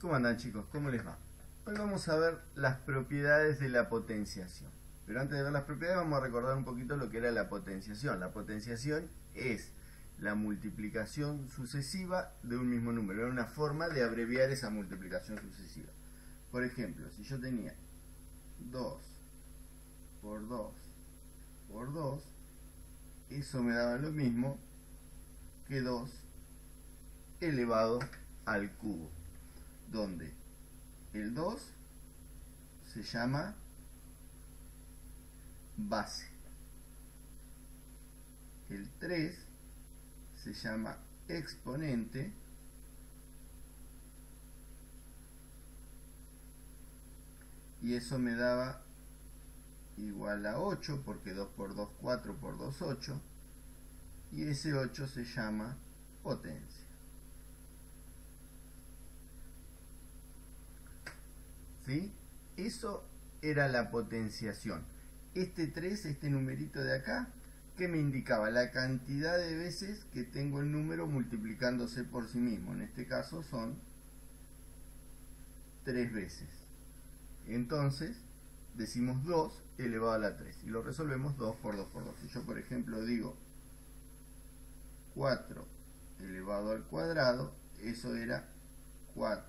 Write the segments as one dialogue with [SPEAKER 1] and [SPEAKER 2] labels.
[SPEAKER 1] ¿Cómo andan, chicos? ¿Cómo les va? Hoy vamos a ver las propiedades de la potenciación. Pero antes de ver las propiedades vamos a recordar un poquito lo que era la potenciación. La potenciación es la multiplicación sucesiva de un mismo número. Era una forma de abreviar esa multiplicación sucesiva. Por ejemplo, si yo tenía 2 por 2 por 2, eso me daba lo mismo que 2 elevado al cubo, donde el 2 se llama base, el 3 se llama exponente y eso me daba igual a 8, porque 2 por 2, 4 por 2, 8, y ese 8 se llama potencia. ¿Sí? Eso era la potenciación. Este 3, este numerito de acá, que me indicaba la cantidad de veces que tengo el número multiplicándose por sí mismo. En este caso son 3 veces. Entonces, decimos 2 elevado a la 3 y lo resolvemos 2 por 2 por 2. Si yo, por ejemplo, digo 4 elevado al cuadrado, eso era 4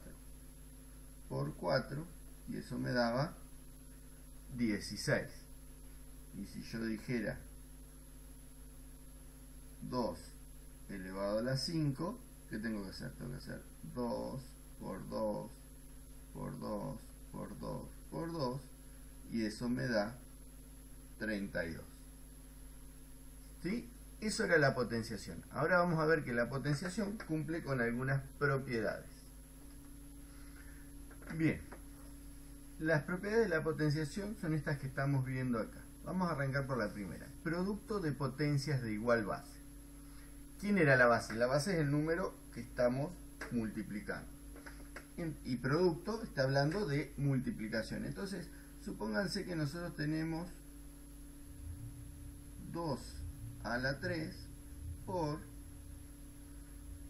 [SPEAKER 1] por 4 y eso me daba 16. Y si yo dijera 2 elevado a la 5, ¿qué tengo que hacer? Tengo que hacer 2 por 2 por 2 por 2 por 2 y eso me da 32. ¿Sí? Eso era la potenciación. Ahora vamos a ver que la potenciación cumple con algunas propiedades. Bien, las propiedades de la potenciación son estas que estamos viendo acá. Vamos a arrancar por la primera. Producto de potencias de igual base. ¿Quién era la base? La base es el número que estamos multiplicando. Y producto está hablando de multiplicación. Entonces, supónganse que nosotros tenemos 2 a la 3 por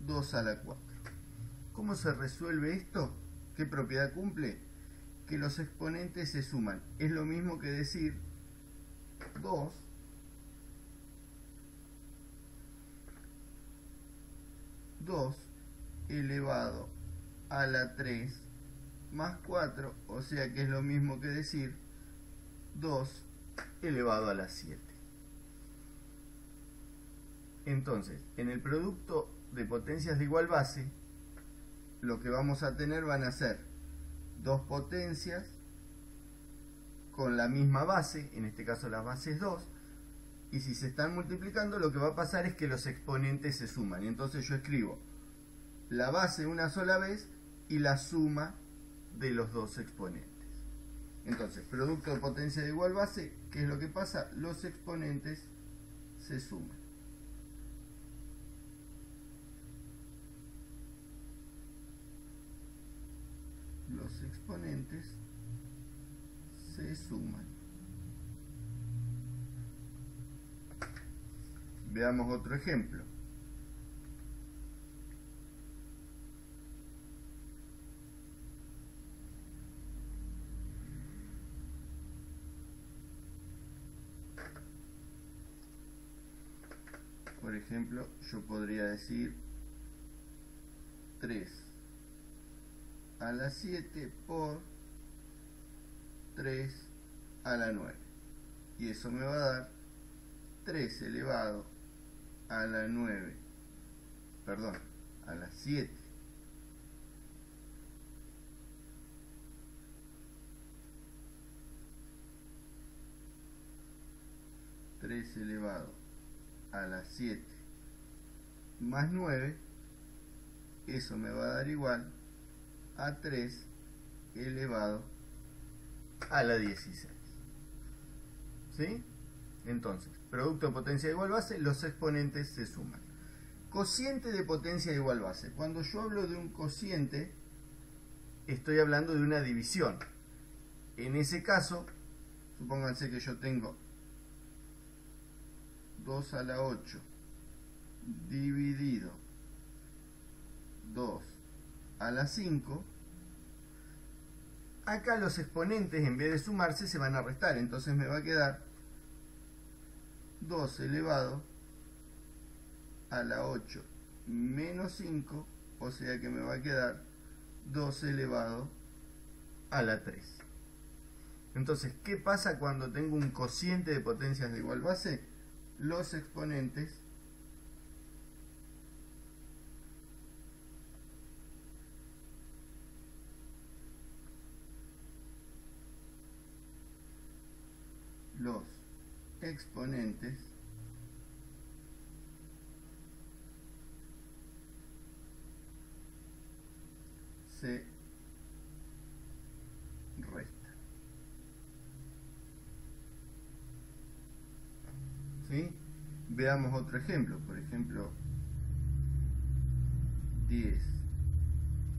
[SPEAKER 1] 2 a la 4. ¿Cómo se resuelve esto? ¿Qué propiedad cumple? Que los exponentes se suman. Es lo mismo que decir 2 elevado a la 3 más 4, o sea que es lo mismo que decir 2 elevado a la 7. Entonces, en el producto de potencias de igual base, lo que vamos a tener van a ser dos potencias con la misma base, en este caso la base es 2, y si se están multiplicando lo que va a pasar es que los exponentes se suman. Y entonces yo escribo la base una sola vez y la suma de los dos exponentes. Entonces, producto de potencia de igual base, ¿qué es lo que pasa? Los exponentes se suman. Los exponentes se suman. Veamos otro ejemplo. Por ejemplo, yo podría decir 3 a la 7 por 3 a la 9. Y eso me va a dar 3 elevado a la 9, perdón, a la 7 3 elevado a la 7 más 9, eso me va a dar igual a 3 elevado a la 16. ¿Sí? Entonces, producto de potencia de igual base, los exponentes se suman. Cociente de potencia de igual base. Cuando yo hablo de un cociente, estoy hablando de una división. En ese caso, supónganse que yo tengo 2 a la 8 dividido 2 a la 5, Acá los exponentes, en vez de sumarse, se van a restar. Entonces me va a quedar 2 elevado a la 8 menos 5, o sea que me va a quedar 2 elevado a la 3. Entonces, ¿qué pasa cuando tengo un cociente de potencias de igual base? Los exponentes se restan. ¿Sí? Veamos otro ejemplo. Por ejemplo, 10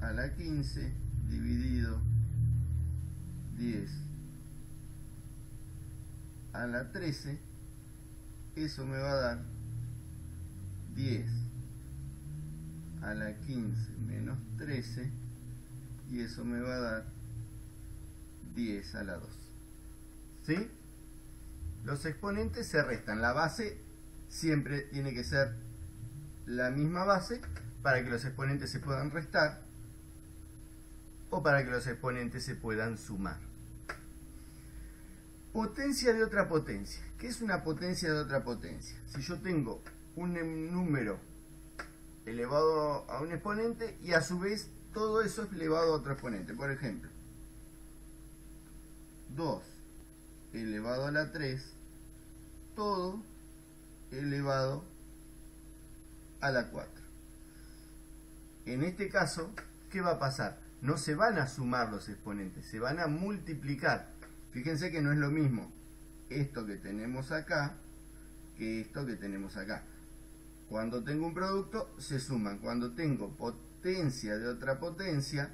[SPEAKER 1] a la 15 dividido 10 a la 13, eso me va a dar 10 a la 15 menos 13, y eso me va a dar 10 a la 2. ¿Sí? Los exponentes se restan. La base siempre tiene que ser la misma base para que los exponentes se puedan restar o para que los exponentes se puedan sumar. Potencia de otra potencia. ¿Qué es una potencia de otra potencia? Si yo tengo un número elevado a un exponente y a su vez todo eso es elevado a otro exponente. Por ejemplo, 2 elevado a la 3, todo elevado a la 4. En este caso, ¿qué va a pasar? No se van a sumar los exponentes, se van a multiplicar. Fíjense que no es lo mismo esto que tenemos acá que esto que tenemos acá. Cuando tengo un producto, se suman. Cuando tengo potencia de otra potencia,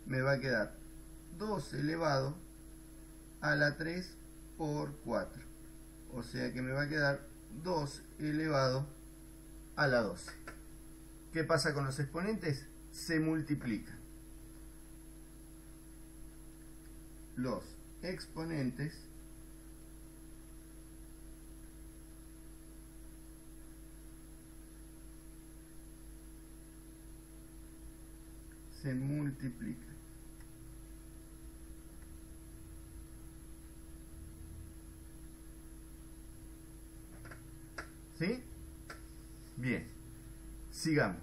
[SPEAKER 1] me va a quedar 2 elevado a la 3 por 4. O sea que me va a quedar 2 elevado a la 12. ¿Qué pasa con los exponentes? Se multiplican. Los exponentes se multiplican. ¿Sí? Bien. Sigamos.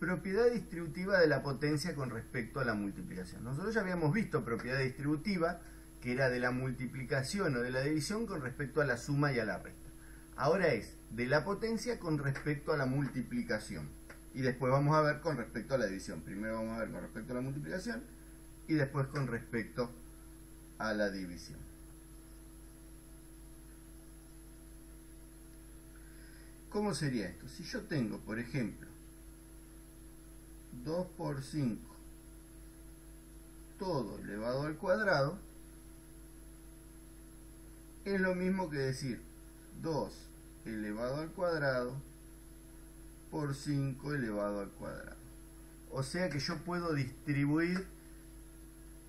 [SPEAKER 1] Propiedad distributiva de la potencia con respecto a la multiplicación. Nosotros ya habíamos visto propiedad distributiva, que era de la multiplicación o de la división con respecto a la suma y a la resta. Ahora es de la potencia con respecto a la multiplicación. Y después vamos a ver con respecto a la división. Primero vamos a ver con respecto a la multiplicación y después con respecto a la división. ¿Cómo sería esto? Si yo tengo, por ejemplo, 2 por 5 todo elevado al cuadrado, es lo mismo que decir 2 elevado al cuadrado por 5 elevado al cuadrado. O sea que yo puedo distribuir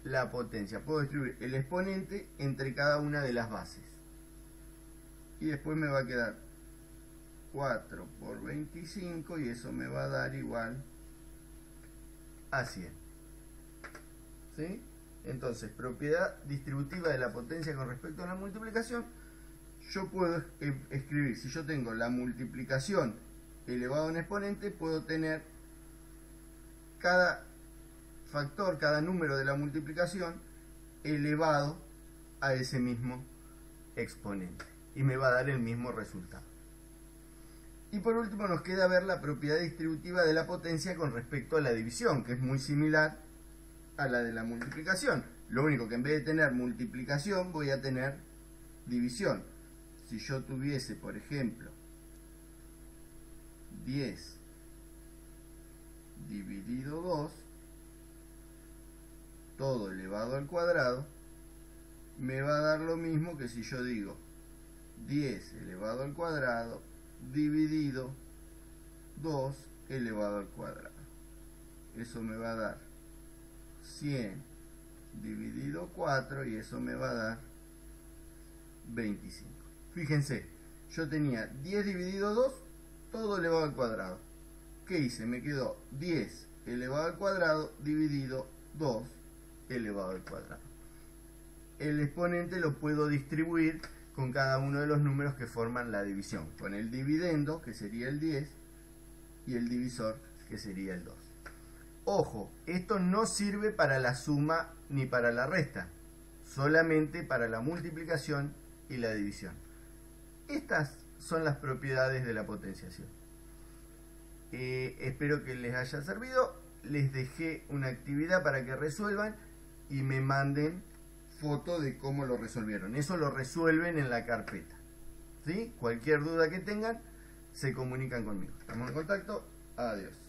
[SPEAKER 1] la potencia, puedo distribuir el exponente entre cada una de las bases. Y después me va a quedar 4 por 25 y eso me va a dar igual a 100. ¿Sí? Entonces, propiedad distributiva de la potencia con respecto a la multiplicación, yo puedo escribir, si yo tengo la multiplicación elevado a un exponente, puedo tener cada factor, cada número de la multiplicación elevado a ese mismo exponente y me va a dar el mismo resultado. Y por último nos queda ver la propiedad distributiva de la potencia con respecto a la división, que es muy similar a la de la multiplicación. Lo único que en vez de tener multiplicación voy a tener división. Si yo tuviese, por ejemplo, 10 dividido 2, todo elevado al cuadrado, me va a dar lo mismo que si yo digo 10 elevado al cuadrado dividido 2 elevado al cuadrado. Eso me va a dar 100 dividido 4 y eso me va a dar 25. Fíjense, yo tenía 10 dividido 2, todo elevado al cuadrado. ¿Qué hice? Me quedó 10 elevado al cuadrado dividido 2 elevado al cuadrado. El exponente lo puedo distribuir con cada uno de los números que forman la división, con el dividendo, que sería el 10, y el divisor, que sería el 2. Ojo, esto no sirve para la suma ni para la resta, solamente para la multiplicación y la división. Estas son las propiedades de la potenciación. Espero que les haya servido. Les dejé una actividad para que resuelvan y me manden foto de cómo lo resolvieron. Eso lo resuelven en la carpeta. ¿Sí? Cualquier duda que tengan, se comunican conmigo. Estamos en contacto. Adiós.